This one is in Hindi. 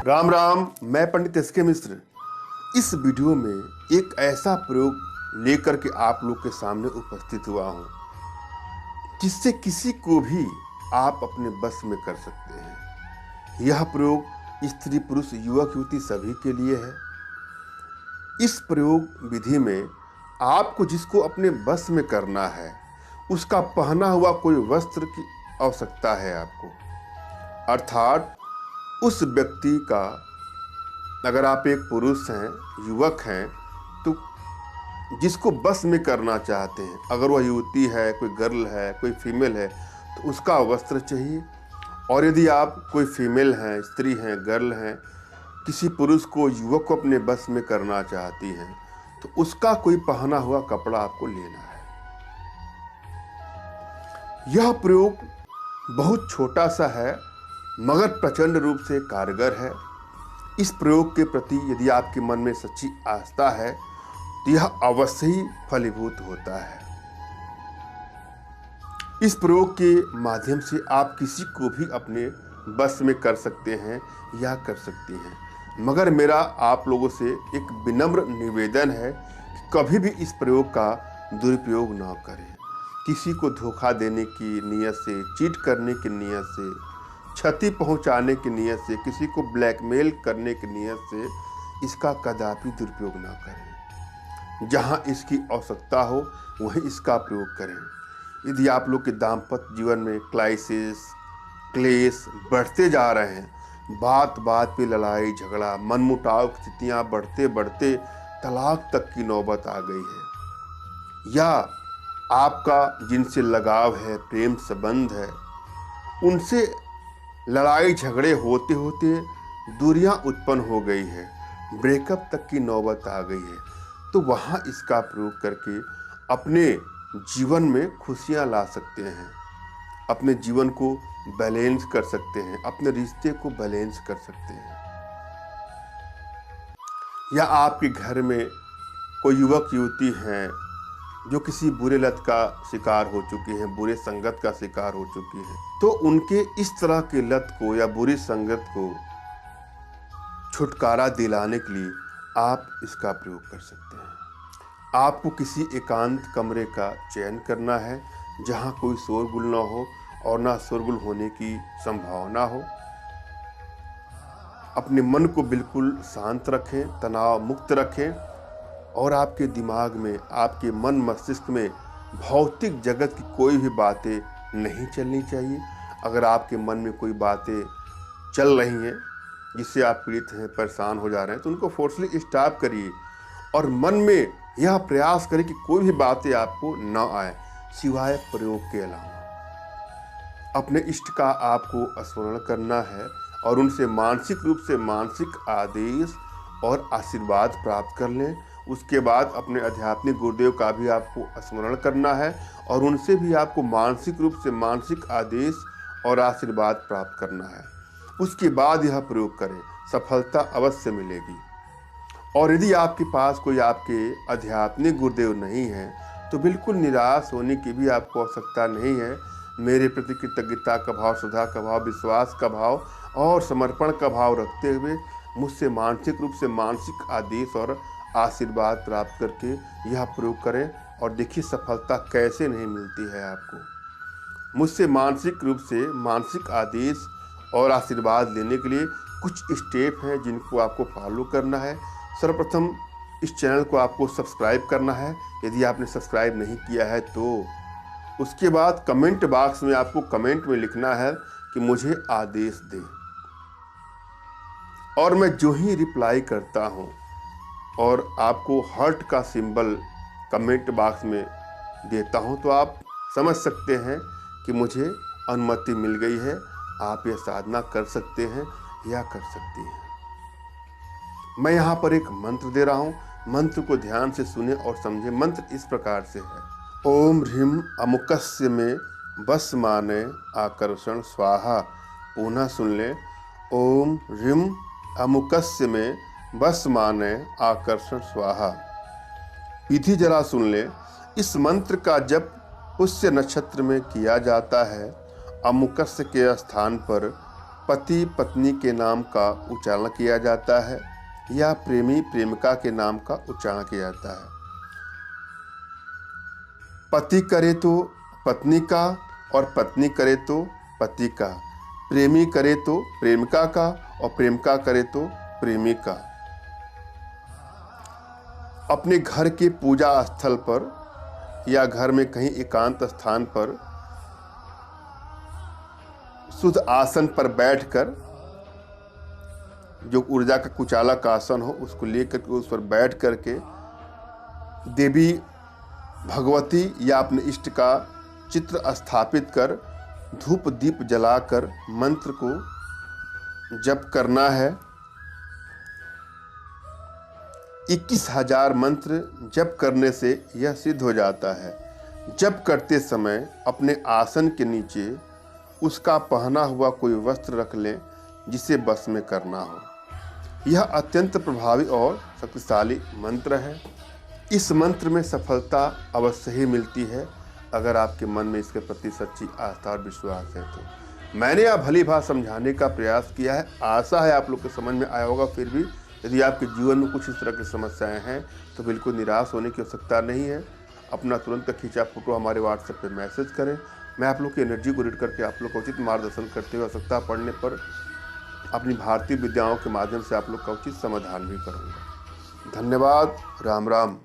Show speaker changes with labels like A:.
A: राम राम। मैं पंडित एस के मिश्र इस वीडियो में एक ऐसा प्रयोग लेकर के आप लोग के सामने उपस्थित हुआ हूं जिससे किसी को भी आप अपने बस में कर सकते हैं। यह प्रयोग स्त्री पुरुष युवक युवती सभी के लिए है। इस प्रयोग विधि में आपको जिसको अपने बस में करना है उसका पहना हुआ कोई वस्त्र की आवश्यकता है आपको, अर्थात उस व्यक्ति का, अगर आप एक पुरुष हैं, युवक हैं, तो जिसको बस में करना चाहते हैं, अगर वह युवती है, कोई गर्ल है, कोई फीमेल है, तो उसका वस्त्र चाहिए। और यदि आप कोई फीमेल हैं, स्त्री हैं, गर्ल हैं, किसी पुरुष को, युवक को अपने बस में करना चाहती हैं, तो उसका कोई पहना हुआ कपड़ा आपको लेना है। यह प्रयोग बहुत छोटा सा है मगर प्रचंड रूप से कारगर है। इस प्रयोग के प्रति यदि आपके मन में सच्ची आस्था है तो यह अवश्य ही फलीभूत होता है। इस प्रयोग के माध्यम से आप किसी को भी अपने बस में कर सकते हैं या कर सकती हैं, मगर मेरा आप लोगों से एक विनम्र निवेदन है कि कभी भी इस प्रयोग का दुरुपयोग ना करें। किसी को धोखा देने की नीयत से, चीट करने की नीयत से, क्षति पहुंचाने की नीयत से, किसी को ब्लैकमेल करने की नीयत से इसका कदापि दुरुपयोग ना करें। जहां इसकी आवश्यकता हो वहीं इसका प्रयोग करें। यदि आप लोग के दाम्पत्य जीवन में क्राइसिस, क्लेश बढ़ते जा रहे हैं, बात बात पे लड़ाई झगड़ा, मनमुटाव की स्थितियां बढ़ते बढ़ते तलाक तक की नौबत आ गई है, या आपका जिनसे लगाव है, प्रेम संबंध है, उनसे लड़ाई झगड़े होते होते दूरियां उत्पन्न हो गई है, ब्रेकअप तक की नौबत आ गई है, तो वहाँ इसका प्रयोग करके अपने जीवन में खुशियां ला सकते हैं, अपने जीवन को बैलेंस कर सकते हैं, अपने रिश्ते को बैलेंस कर सकते हैं। या आपके घर में कोई युवक युवती हैं जो किसी बुरे लत का शिकार हो चुके हैं, बुरे संगत का शिकार हो चुकी हैं, तो उनके इस तरह के लत को या बुरी संगत को छुटकारा दिलाने के लिए आप इसका प्रयोग कर सकते हैं। आपको किसी एकांत कमरे का चयन करना है जहां कोई शोरगुल ना हो और ना शोरगुल होने की संभावना हो। अपने मन को बिल्कुल शांत रखें, तनाव मुक्त रखें, और आपके दिमाग में, आपके मन मस्तिष्क में भौतिक जगत की कोई भी बातें नहीं चलनी चाहिए। अगर आपके मन में कोई बातें चल रही हैं जिससे आप पीड़ित हैं, परेशान हो जा रहे हैं, तो उनको फोर्सली स्टॉप करिए और मन में यह प्रयास करें कि कोई भी बातें आपको न आए सिवाय प्रयोग के अलावा। अपने इष्ट का आपको स्मरण करना है और उनसे मानसिक रूप से मानसिक आदेश और आशीर्वाद प्राप्त कर लें। उसके बाद अपने आध्यात्मिक गुरुदेव का भी आपको स्मरण करना है और उनसे भी आपको मानसिक रूप से मानसिक आदेश और आशीर्वाद प्राप्त करना है। उसके बाद यह प्रयोग करें, सफलता अवश्य मिलेगी। और यदि आपके पास कोई आपके आध्यात्मिक गुरुदेव नहीं है तो बिल्कुल निराश होने की भी आपको आवश्यकता नहीं है। मेरे प्रति कृतज्ञता का भाव, श्रद्धा का भाव, विश्वास का भाव और समर्पण का भाव रखते हुए मुझसे मानसिक रूप से मानसिक आदेश और आशीर्वाद प्राप्त करके यह प्रयोग करें और देखिए सफलता कैसे नहीं मिलती है आपको। मुझसे मानसिक रूप से मानसिक आदेश और आशीर्वाद लेने के लिए कुछ स्टेप हैं जिनको आपको फॉलो करना है। सर्वप्रथम इस चैनल को आपको सब्सक्राइब करना है यदि आपने सब्सक्राइब नहीं किया है तो। उसके बाद कमेंट बॉक्स में आपको कमेंट में लिखना है कि मुझे आदेश दें, और मैं जो ही रिप्लाई करता हूँ और आपको हार्ट का सिंबल कमेंट बॉक्स में देता हूं तो आप समझ सकते हैं कि मुझे अनुमति मिल गई है, आप यह साधना कर सकते हैं या कर सकती हैं। मैं यहाँ पर एक मंत्र दे रहा हूँ, मंत्र को ध्यान से सुने और समझे। मंत्र इस प्रकार से है: ओम ह्रीम अमुकस्य में बस माने आकर्षण स्वाहा। पुनः सुन ले, ओम ह्रीम अमुकस्य में बस माने आकर्षण स्वाहा। विधि जरा सुन ले। इस मंत्र का जप पुष्य नक्षत्र में किया जाता है। अमुकस्य के स्थान पर पति पत्नी के नाम का उच्चारण किया जाता है या प्रेमी प्रेमिका के नाम का उच्चारण किया जाता है। पति करे तो पत्नी का और पत्नी करे तो पति का, प्रेमी करे तो प्रेमिका का और प्रेमिका करे तो प्रेमी का। अपने घर के पूजा स्थल पर या घर में कहीं एकांत स्थान पर शुद्ध आसन पर बैठकर, जो ऊर्जा का कुचालक आसन हो उसको लेकर के उस पर बैठ करके देवी भगवती या अपने इष्ट का चित्र स्थापित कर धूप दीप जलाकर मंत्र को जप करना है। 21,000 मंत्र जप करने से यह सिद्ध हो जाता है। जप करते समय अपने आसन के नीचे उसका पहना हुआ कोई वस्त्र रख लें जिसे बस में करना हो। यह अत्यंत प्रभावी और शक्तिशाली मंत्र है। इस मंत्र में सफलता अवश्य ही मिलती है अगर आपके मन में इसके प्रति सच्ची आस्था और विश्वास है तो। मैंने यह भली भांति समझाने का प्रयास किया है, आशा है आप लोग को समझ में आया होगा। फिर भी यदि आपके जीवन में कुछ इस तरह की समस्याएं हैं तो बिल्कुल निराश होने की आवश्यकता नहीं है। अपना तुरंत खींचा फोटो हमारे व्हाट्सएप पे मैसेज करें। मैं आप लोग की एनर्जी को रीड करके आप लोग का उचित मार्गदर्शन करते हुए आवश्यकता पड़ने पर अपनी भारतीय विद्याओं के माध्यम से आप लोग का उचित समाधान भी करूँगा। धन्यवाद। राम राम।